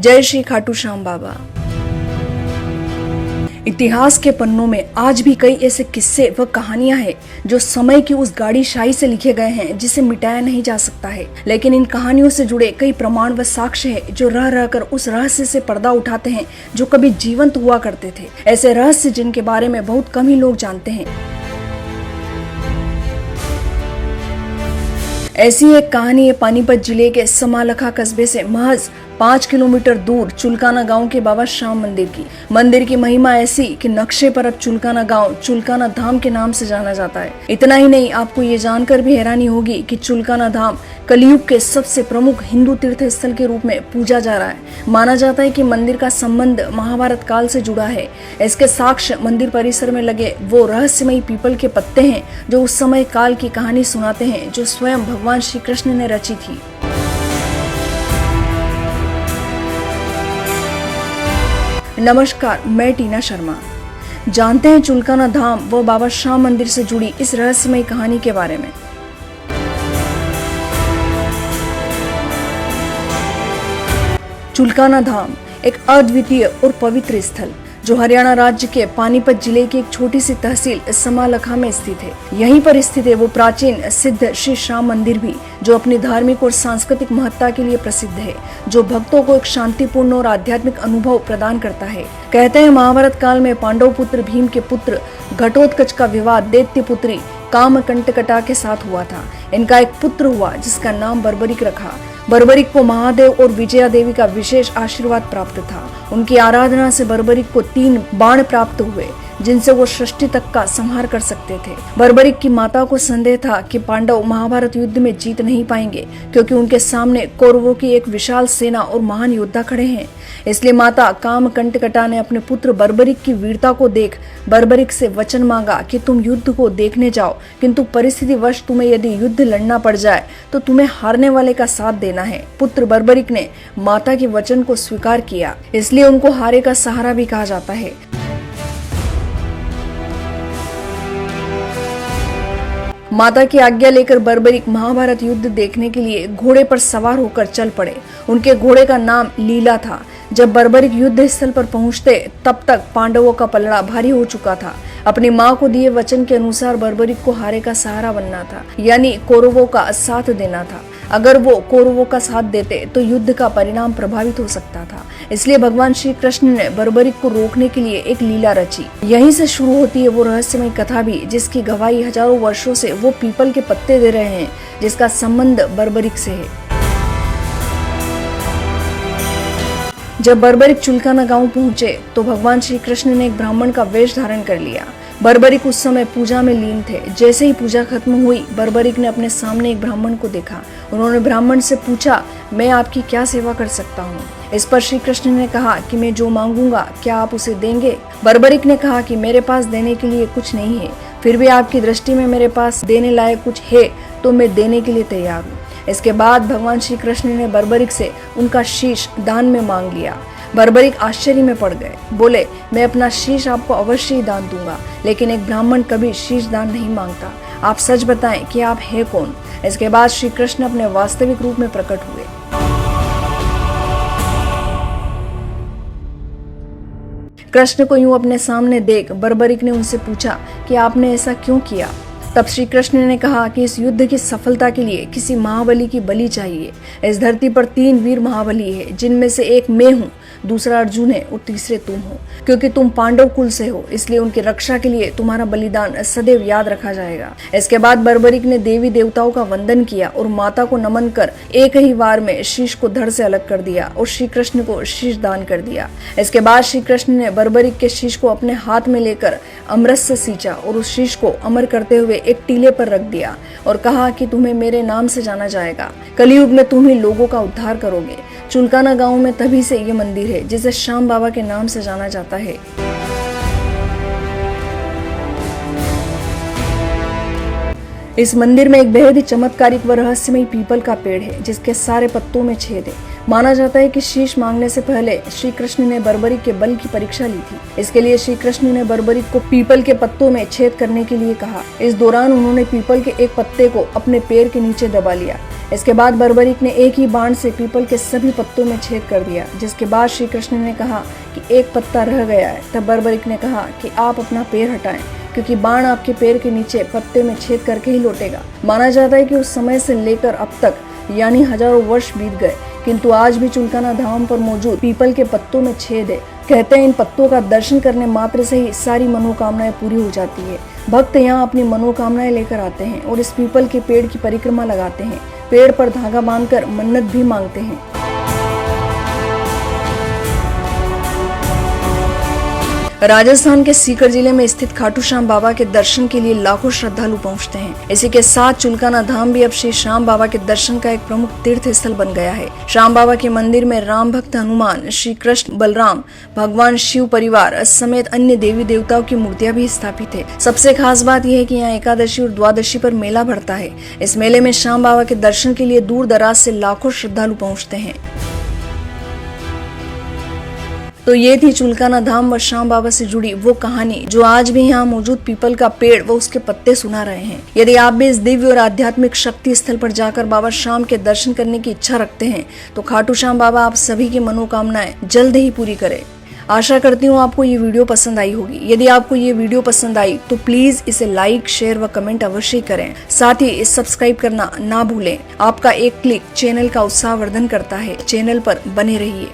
जय श्री खाटू श्याम बाबा। इतिहास के पन्नों में आज भी कई ऐसे किस्से व कहानियां हैं जो समय की उस गाड़ी शाही से लिखे गए हैं जिसे मिटाया नहीं जा सकता है। लेकिन इन कहानियों से जुड़े कई प्रमाण व साक्ष्य हैं जो रह रहकर उस रहस्य से पर्दा उठाते हैं जो कभी जीवंत हुआ करते थे। ऐसे रहस्य जिनके बारे में बहुत कम ही लोग जानते हैं। ऐसी एक कहानी है पानीपत जिले के समालखा कस्बे से महज 5 किलोमीटर दूर चुलकाना गांव के बाबा श्याम मंदिर की। मंदिर की महिमा ऐसी कि नक्शे पर अब चुलकाना गांव चुलकाना धाम के नाम से जाना जाता है। इतना ही नहीं, आपको ये जानकर भी हैरानी होगी कि चुलकाना धाम कलयुग के सबसे प्रमुख हिंदू तीर्थ स्थल के रूप में पूजा जा रहा है। माना जाता है कि मंदिर का संबंध महाभारत काल से जुड़ा है। इसके साक्ष्य मंदिर परिसर में लगे वो रहस्यमयी पीपल के पत्ते हैं जो उस समय काल की कहानी सुनाते हैं जो स्वयं भगवान श्री कृष्ण ने रची थी। नमस्कार, मैं टीना शर्मा। जानते हैं चुलकाना धाम व बाबा श्याम मंदिर से जुड़ी इस रहस्यमयी कहानी के बारे में। चुलकाना धाम एक अद्वितीय और पवित्र स्थल जो हरियाणा राज्य के पानीपत जिले की एक छोटी सी तहसील समालखा में स्थित है। यहीं पर स्थित है वो प्राचीन सिद्ध श्री श्याम मंदिर भी, जो अपनी धार्मिक और सांस्कृतिक महत्ता के लिए प्रसिद्ध है, जो भक्तों को एक शांतिपूर्ण और आध्यात्मिक अनुभव प्रदान करता है। कहते हैं महाभारत काल में पांडव पुत्र भीम के पुत्र घटोत्कच का विवाह दैत्य पुत्री कामकंटकटा के साथ हुआ था। इनका एक पुत्र हुआ जिसका नाम बर्बरिक रखा। बर्बरिक को महादेव और विजया देवी का विशेष आशीर्वाद प्राप्त था। उनकी आराधना से बर्बरिक को 3 बाण प्राप्त हुए जिनसे वो सृष्टि तक का संहार कर सकते थे। बर्बरिक की माता को संदेह था कि पांडव महाभारत युद्ध में जीत नहीं पाएंगे क्योंकि उनके सामने कौरवों की एक विशाल सेना और महान योद्धा खड़े हैं। इसलिए माता कामकंटकटा ने अपने पुत्र बर्बरिक की वीरता को देख बर्बरिक से वचन मांगा कि तुम युद्ध को देखने जाओ, किंतु परिस्थिति वश तुम्हें यदि युद्ध लड़ना पड़ जाए तो तुम्हें हारने वाले का साथ देना है। पुत्र बर्बरिक ने माता के वचन को स्वीकार किया, इसलिए उनको हारे का सहारा भी कहा जाता है। माता की आज्ञा लेकर बर्बरिक महाभारत युद्ध देखने के लिए घोड़े पर सवार होकर चल पड़े। उनके घोड़े का नाम लीला था। जब बर्बरिक युद्ध स्थल पर पहुंचते तब तक पांडवों का पलड़ा भारी हो चुका था। अपनी मां को दिए वचन के अनुसार बर्बरिक को हारे का सहारा बनना था, यानी कौरवों का साथ देना था। अगर वो कौरवों का साथ देते तो युद्ध का परिणाम प्रभावित हो सकता था। इसलिए भगवान श्री कृष्ण ने बर्बरिक को रोकने के लिए एक लीला रची। यहीं से शुरू होती है वो रहस्यमय कथा भी, जिसकी गवाही हजारों वर्षों से वो पीपल के पत्ते दे रहे हैं जिसका संबंध बर्बरिक से है। जब बर्बरिक चुलकाना गांव पहुंचे तो भगवान श्री कृष्ण ने एक ब्राह्मण का वेश धारण कर लिया। बर्बरिक उस समय पूजा में लीन थे। जैसे ही पूजा खत्म हुई, बर्बरिक ने अपने सामने एक ब्राह्मण को देखा। उन्होंने ब्राह्मण से पूछा, मैं आपकी क्या सेवा कर सकता हूँ? इस पर श्री कृष्ण ने कहा कि मैं जो मांगूंगा क्या आप उसे देंगे? बर्बरिक ने कहा कि मेरे पास देने के लिए कुछ नहीं है, फिर भी आपकी दृष्टि में मेरे पास देने लायक कुछ है तो मैं देने के लिए तैयार हूँ। इसके बाद भगवान श्री कृष्ण ने बर्बरिक से उनका शीश दान में मांग लिया। बर्बरिक आश्चर्य में पड़ गए। बोले, मैं अपना शीश आपको अवश्य ही दान दूंगा, लेकिन एक ब्राह्मण कभी शीश दान नहीं मांगता। आप सच बताएं कि आप हैं कौन? इसके बाद श्री कृष्ण अपने वास्तविक रूप में प्रकट हुए। कृष्ण को यूं अपने सामने देख बर्बरिक ने उनसे पूछा कि आपने ऐसा क्यों किया? तब श्री कृष्ण ने कहा कि इस युद्ध की सफलता के लिए किसी महाबली की बलि चाहिए। इस धरती पर 3 वीर महाबली है, जिनमें से एक मैं हूँ, दूसरा अर्जुन है और तीसरे तुम हो। क्योंकि तुम पांडव कुल से हो, इसलिए उनकी रक्षा के लिए तुम्हारा बलिदान सदैव याद रखा जाएगा। इसके बाद बर्बरिक ने देवी देवताओं का वंदन किया और माता को नमन कर एक ही बार में शीश को धड़ से अलग कर दिया और श्री कृष्ण को शीश दान कर दिया। इसके बाद श्री कृष्ण ने बर्बरिक के शीश को अपने हाथ में लेकर अमृत से सींचा और उस शीश को अमर करते हुए एक टीले पर रख दिया और कहा कि तुम्हें मेरे नाम से जाना जाएगा। कलयुग में तुम ही लोगों का उद्धार करोगे। चुलकाना गांव में तभी से ये मंदिर है जिसे श्याम बाबा के नाम से जाना जाता है। इस मंदिर में एक बेहद ही चमत्कारिक व रहस्यमय पीपल का पेड़ है जिसके सारे पत्तों में छेद है। माना जाता है कि शीश मांगने से पहले श्री कृष्ण ने बर्बरी के बल की परीक्षा ली थी। इसके लिए श्री कृष्ण ने बर्बरी को पीपल के पत्तों में छेद करने के लिए कहा। इस दौरान उन्होंने पीपल के एक पत्ते को अपने पैर के नीचे दबा लिया। इसके बाद बर्बरीक ने एक ही बाण से पीपल के सभी पत्तों में छेद कर दिया, जिसके बाद श्री कृष्ण ने कहा कि एक पत्ता रह गया है। तब बर्बरीक ने कहा कि आप अपना पैर हटाएं, क्योंकि बाण आपके पैर के नीचे पत्ते में छेद करके ही लौटेगा। माना जाता है कि उस समय से लेकर अब तक यानी हजारों वर्ष बीत गए, किंतु आज भी चुलकाना धाम पर मौजूद पीपल के पत्तों में छेद है। कहते हैं इन पत्तों का दर्शन करने मात्र से ही सारी मनोकामनाएं पूरी हो जाती है। भक्त यहाँ अपनी मनोकामनाएं लेकर आते हैं और इस पीपल के पेड़ की परिक्रमा लगाते हैं। पेड़ पर धागा बांधकर मन्नत भी मांगते हैं। राजस्थान के सीकर जिले में स्थित खाटू श्याम बाबा के दर्शन के लिए लाखों श्रद्धालु पहुंचते हैं। इसी के साथ चुलकाना धाम भी अब श्री श्याम बाबा के दर्शन का एक प्रमुख तीर्थ स्थल बन गया है। श्याम बाबा के मंदिर में राम भक्त हनुमान, श्री कृष्ण, बलराम, भगवान शिव परिवार समेत अन्य देवी देवताओं की मूर्तियां भी स्थापित है। सबसे खास बात यह है कि यहाँ एकादशी और द्वादशी पर मेला भरता है। इस मेले में श्याम बाबा के दर्शन के लिए दूर दराज से लाखों श्रद्धालु पहुँचते हैं। तो ये थी चुलकाना धाम व श्याम बाबा से जुड़ी वो कहानी जो आज भी यहाँ मौजूद पीपल का पेड़ व उसके पत्ते सुना रहे हैं। यदि आप भी इस दिव्य और आध्यात्मिक शक्ति स्थल पर जाकर बाबा श्याम के दर्शन करने की इच्छा रखते हैं तो खाटू श्याम बाबा आप सभी की मनोकामनाएं जल्द ही पूरी करे। आशा करती हूँ आपको ये वीडियो पसंद आई होगी। यदि आपको ये वीडियो पसंद आई तो प्लीज इसे लाइक, शेयर व कमेंट अवश्य करें। साथ ही सब्सक्राइब करना ना भूलें। आपका एक क्लिक चैनल का उत्साहवर्धन करता है। चैनल पर बने रहिए।